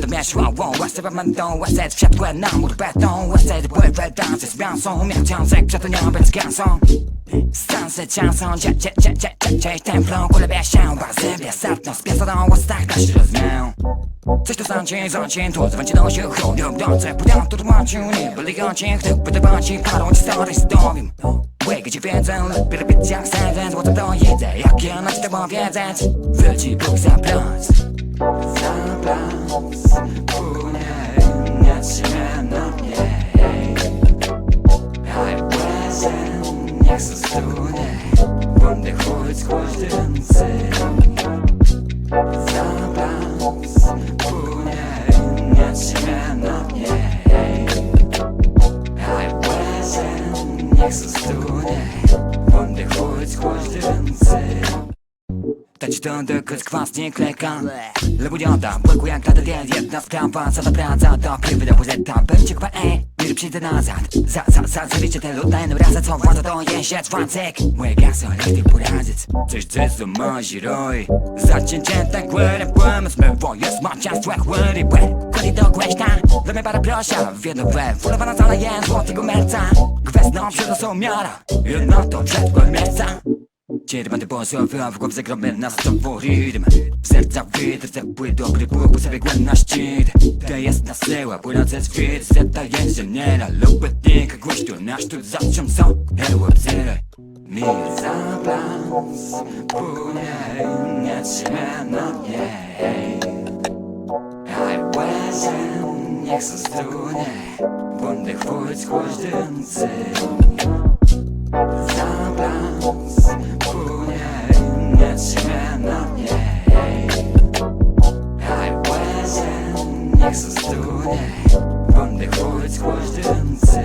to mieszło, łasce będą łasec, wsiadłem na mur beton, łasce pływę dansy z miansą, miał wiązek, przetonią bez gasą. Stanse ciansą, templą, kulebie się, bazybie, sartną, z piastodą, łastach, daś rozmię. Coś tu zącie, tu zwęcie nosił, chrubił, dobrze, pudeł, tu tłumaczył, nie byli gocie, chciał pytywać i parą historii z domiem. Łyk, gdzie wiedzę, lepiej robić jak chcę, złoto to jedzę, jak ja na tobą wiedzę. Wiôldżi Bóg zaplac, płynie, nie trzymaj na mnie. Haj łezę, niech se stunie, będę chuć skłoś dęcy. Zaplac, płynie, nie trzymaj na mnie. Haj łezę, niech se stunie, będę chuć skłoś dęcy. Dać to dokąd kwas nie kleka. Lebudioda, błyku jak tata jest jedna sprawa. Co to praca, to krywy do buzeta. Będzie kwa nie przyjdę nazad. Zawiecie te ludajne razy, co władza to jeździec wącek. Moje gasy, lekty poradzic. Coś co òbzerôj. Zacięcie tak głębie pomysł. Bo jest macia stłech łyry, błe. Kody do głośna, dla mnie para prosia. Wiedno we, fulowana cala jest złotego merca. Gwiazdą przyniosą miara. Jedno to wszëtkò miejsca. Ciebie będę posłowiał w głowę zagromy na stopą rytm. W serca witr, ciepły dobry Bóg, sobie głęb na szczyt. To jest na syła, płynące z wid. Zeta inżyniera lub etnika, głoś tu na sztót, zatrzym są. Òbzerôj. Mir zaplac, płynie, nie trzymaj na mnie. Haj łezę, niech se strunie, będę chuć skłoś dęcy. Zaplac, płynie, nie trzymaj na mnie. Haj łezę, niech se strunie, będę chuć skłoś dęcy.